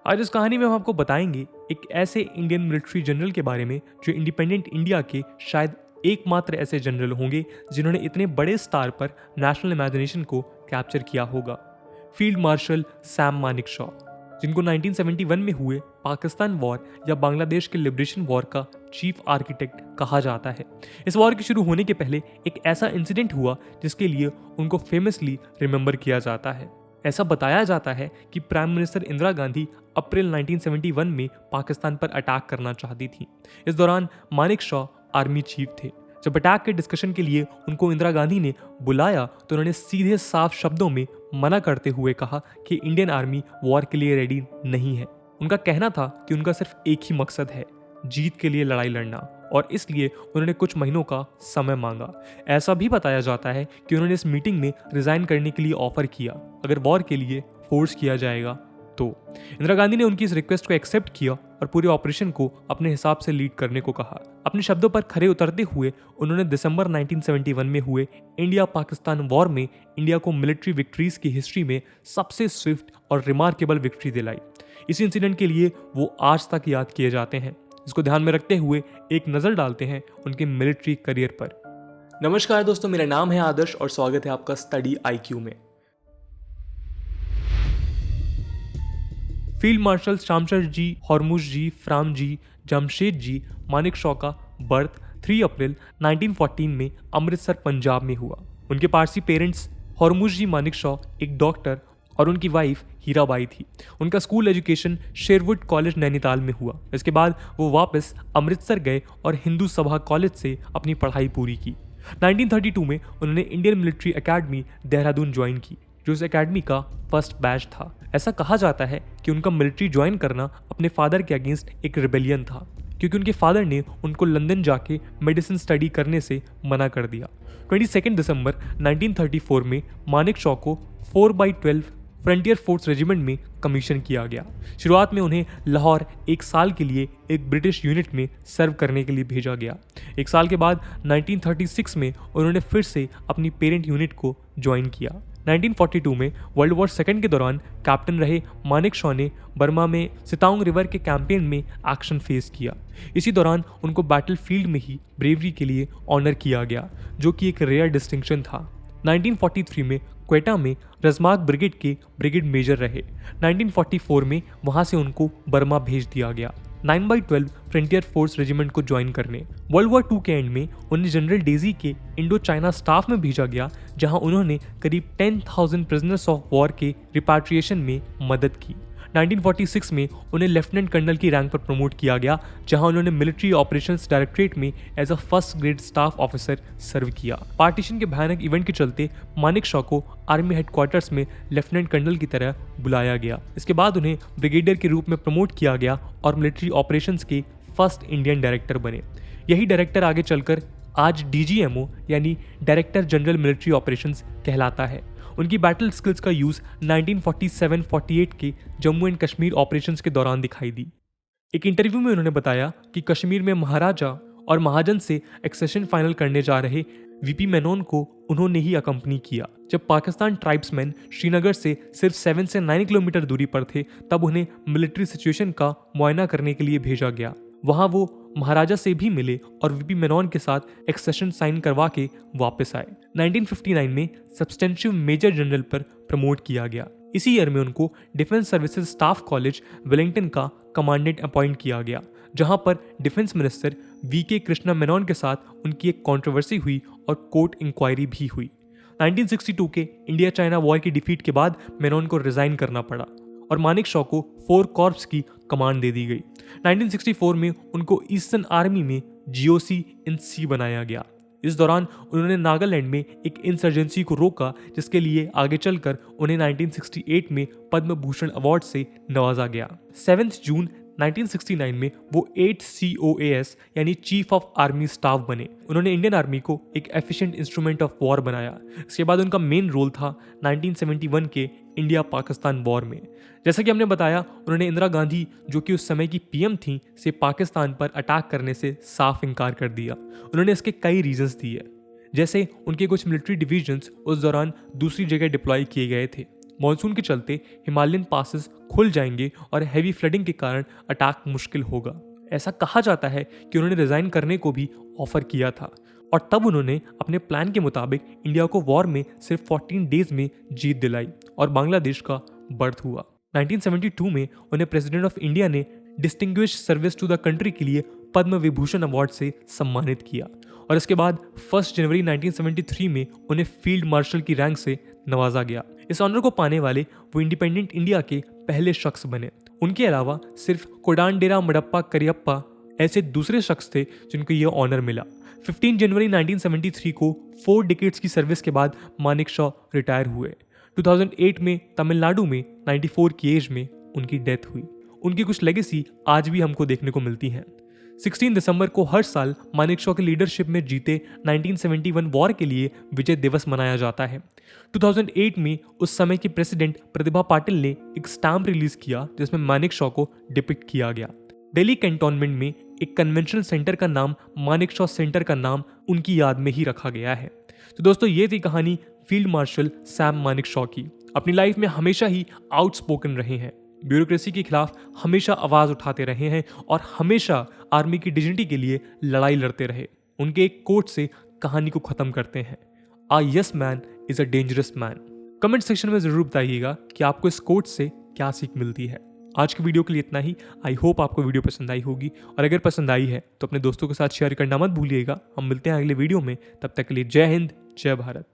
आज इस कहानी में हम आपको बताएंगे एक ऐसे इंडियन मिलिट्री जनरल के बारे में जो इंडिपेंडेंट इंडिया के शायद एकमात्र ऐसे जनरल होंगे जिन्होंने इतने बड़े स्टार पर नेशनल इमेजिनेशन को कैप्चर किया होगा। फील्ड मार्शल सैम मानेकशॉ, जिनको 1971 में हुए पाकिस्तान वॉर या बांग्लादेश के लिबरेशन वॉर का चीफ आर्किटेक्ट कहा जाता है। इस वॉर के शुरू होने के पहले एक ऐसा इंसिडेंट हुआ जिसके लिए उनको फेमसली रिमेंबर किया जाता है। ऐसा बताया जाता है कि प्राइम मिनिस्टर इंदिरा गांधी अप्रैल 1971 में पाकिस्तान पर अटैक करना चाहती थी। इस दौरान मानेकशॉ आर्मी चीफ थे। जब अटैक के डिस्कशन के लिए उनको इंदिरा गांधी ने बुलाया तो उन्होंने सीधे साफ शब्दों में मना करते हुए कहा कि इंडियन आर्मी वॉर के लिए रेडी नहीं है। उनका कहना था कि उनका सिर्फ एक ही मकसद है, जीत के लिए लड़ाई लड़ना, और इसलिए उन्होंने कुछ महीनों का समय मांगा। ऐसा भी बताया जाता है कि उन्होंने इस मीटिंग में रिजाइन करने के लिए ऑफर किया अगर वॉर के लिए फोर्स किया जाएगा तो। इंदिरा गांधी ने उनकी इस रिक्वेस्ट को एक्सेप्ट किया और पूरे ऑपरेशन को अपने हिसाब से लीड करने को कहा। अपने शब्दों पर खरे उतरते हुए उन्होंने दिसंबर 1971 में हुए इंडिया पाकिस्तान वॉर में इंडिया को मिलिट्री विक्ट्रीज की हिस्ट्री में सबसे स्विफ्ट और रिमार्केबल विक्ट्री दिलाई। इस इंसिडेंट के लिए वो आज तक याद किए जाते हैं। इसको ध्यान में रखते हुए एक नजर डालते हैं उनके मिलिट्री करियर पर। नमस्कार दोस्तों, मेरा नाम है आदर्श और स्वागत है आपका स्टडी IQ में। Field marshal Shamsher ji, Hormusji, Framji, Jamshedji Manekshaw का बर्थ 3 अप्रैल 1914 में अमृतसर पंजाब में हुआ। उनके पारसी पेरेंट्स हॉर्मुज जी मानेकशॉ एक डॉक्टर और उनकी वाइफ हीराबाई थी। उनका school education Sherwood college Nainital में हुआ। इसके बाद वो वापस अमृतसर गए और हिंदू सभा कॉलेज से अपनी पढ़ाई पूरी की। 1932 में उन्होंने Indian military academy Dehradun join की, जो इस एकेडमी का फर्स्ट बैच था। ऐसा कहा जाता है कि उनका मिलिट्री ज्वाइन करना अपने फादर के अगेंस्ट एक रिबेलियन था, क्योंकि उनके फादर ने उनको लंदन जाके मेडिसिन स्टडी करने से मना कर दिया। 22 दिसंबर 1934 में मानेकशॉ को 4/12 फ्रंटियर फोर्स रेजिमेंट में कमीशन किया गया। शुरुआत में उन्हें लाहौर 1 साल के लिए एक ब्रिटिश यूनिट में सर्व करने के लिए भेजा गया। 1 साल के बाद 1936 में उन्होंने फिर से अपनी पेरेंट यूनिट को ज्वाइन किया। 1942 में वर्ल्ड वॉर सेकेंड के दौरान कैप्टन रहे मानेकशॉ ने बर्मा में सिताउंग रिवर के कैंपेन में एक्शन फेस किया। इसी दौरान उनको बैटल फील्ड में ही ब्रेवरी के लिए ऑनर किया गया, जो कि एक रेयर डिस्टिंक्शन था। 1943 में क्वेटा में रजमाग ब्रिगेड के ब्रिगेड मेजर रहे। 1944 में वहां से उनको बर्मा भेज दिया गया 9/12 फ्रंटियर फोर्स रेजिमेंट को ज्वाइन करने। वर्ल्ड वॉर 2 के एंड में उन्हें जनरल डेजी के इंडो चाइना स्टाफ में भेजा गया, जहां उन्होंने करीब 10,000 प्रिजनर्स ऑफ वॉर के रिपैट्रिएशन में मदद की। 1946 में उन्हें लेफ्टिनेंट कर्नल की रैंक पर प्रमोट किया गया, जहां उन्होंने मिलिट्री ऑपरेशंस डायरेक्टरेट में as a first grade staff officer serve किया। पार्टीशन के भयानक इवेंट के चलते मानेकशॉ को आर्मी हेडक्वार्टर्स में लेफ्टिनेंट कर्नल की तरह बुलाया गया। इसके बाद उन्हें ब्रिगेडियर के रूप में प्रमोट किया गया और मिलिट्री ऑपरेशंस के फर्स्ट इंडियन डायरेक्टर बने। यही डायरेक्टर आगे चलकर आज DGMO यानी डायरेक्टर जनरल मिलिट्री ऑपरेशंस कहलाता है। उनकी बैटल स्किल्स का यूज 1947-48 के जम्मू एंड कश्मीर ऑपरेशंस के दौरान दिखाई दी। एक इंटरव्यू में उन्होंने बताया कि कश्मीर में महाराजा और महाजन से एक्सेशन फाइनल करने जा रहे VP मेनन को उन्होंने ही अकम्पनी किया। जब पाकिस्तान ट्राइब्समैन श्रीनगर से सिर्फ 7 से 9 किलोमीटर दूरी पर थे, तब उन्हें मिलिट्री सिचुएशन का मुआयना करने के लिए भेजा गया। वहां वो महाराजा से भी मिले और VP मेनन के साथ एक्सेशन साइन करवा के वापस आए। 1959 में सब्सटेंशिव मेजर जनरल पर प्रमोट किया गया। इसी ईयर में उनको defence services staff college Wellington का कमांडेंट अपॉइंट किया गया, जहां पर defence minister VK Krishna Menon के साथ उनकी एक कंट्रोवर्सी हुई और कोर्ट इंक्वायरी भी हुई। 1962 के इंडिया चाइना वॉर की डिफीट के बाद मेनन को रिजाइन करना पड़ा और मानेकशॉ को 4 कॉर्प्स की कमांड दे दी गई। 1964 में उनको ईस्टर्न आर्मी में GOC in C बनाया गया। इस दौरान उन्होंने नागालैंड में एक इंसर्जेंसी को रोका, जिसके लिए आगे चलकर उन्हें 1968 में पद्म भूषण अवार्ड से नवाजा गया। 7 जून 1969 में वो 8 COAS यानी चीफ ऑफ आर्मी स्टाफ बने। उन्होंने इंडियन आर्मी को एक एफिशिएंट इंस्ट्रूमेंट ऑफ वॉर बनाया। इसके बाद उनका मेन रोल था 1971 के इंडिया पाकिस्तान वॉर में। जैसा कि हमने बताया, उन्होंने इंदिरा गांधी, जो कि उस समय की PM थी, से पाकिस्तान पर अटैक करने से साफ इनकार कर दिया। उन्होंने इसके कई रीजंस दिए, जैसे उनके कुछ मिलिट्री डिविजन्स उस दौरान दूसरी जगह डिप्लॉय किए गए थे। मॉनसून के चलते हिमालयन पासेस खुल जाएंगे और हैवी फ्लडिंग के कारण अटैक मुश्किल होगा। ऐसा कहा जाता है कि उन्होंने रिजाइन करने को भी ऑफर किया था और तब उन्होंने अपने प्लान के मुताबिक इंडिया को वॉर में सिर्फ 14 डेज में जीत दिलाई और बांग्लादेश का बर्थ हुआ। 1972 में उन्हें प्रेसिडेंट ऑफ इंडिया ने distinguish service to the country के लिए पद्म विभूषण अवार्ड से सम्मानित किया और इसके बाद 1 जनवरी 1973 में उन्हें फील्ड मार्शल की रैंक से नवाजा गया। इस ऑनर को पाने वाले वो इंडिपेंडेंट इंडिया के पहले शख्स बने। उनके अलावा सिर्फ कोडांडेरा मडप्पा करियप्पा ऐसे दूसरे शख्स थे जिनको ये ऑनर मिला। 15 जनवरी 1973 को 4 डिकेड्स की सर्विस के बाद मानेकशॉ रिटायर हुए। 2008 में तमिलनाडु में 94 की एज में उनकी डेथ हुई। उनकी कुछ लेगेसी आज भी हमको देखने को मिलती हैं। 16 दिसंबर को हर साल मानेकशॉ के लीडरशिप में जीते 1971 वॉर के लिए विजय दिवस मनाया जाता है। 2008 में उस समय की प्रेसिडेंट प्रतिभा पाटिल ने एक स्टैम्प रिलीज किया जिसमें मानेकशॉ को डिपिक्ट किया गया। दिल्ली कैंटोनमेंट में एक कन्वेंशनल सेंटर का नाम मानेकशॉ सेंटर का नाम उनकी याद में ही रखा गया है। तो दोस्तों ये थी कहानी फील्ड मार्शल सैम मानेकशॉ की। अपनी लाइफ में हमेशा ही आउटस्पोकन रहे हैं, ब्यूरोक्रेसी के खिलाफ हमेशा आवाज उठाते रहे हैं और हमेशा आर्मी की डिग्निटी के लिए लड़ाई लड़ते रहे। उनके एक कोट से कहानी को खत्म करते हैं, a yes man is a dangerous man. Comment section में जरूर बताइएगा कि आपको इस कोट से क्या सीख मिलती है। आज की वीडियो के लिए इतना ही। आई होप आपको वीडियो पसंद आई होगी और अगर पसंद आई है तो अपने दोस्तों के साथ शेयर करना मत भूलिएगा। हम मिलते हैं अगले वीडियो में, तब तक के लिए जय हिंद, जय भारत।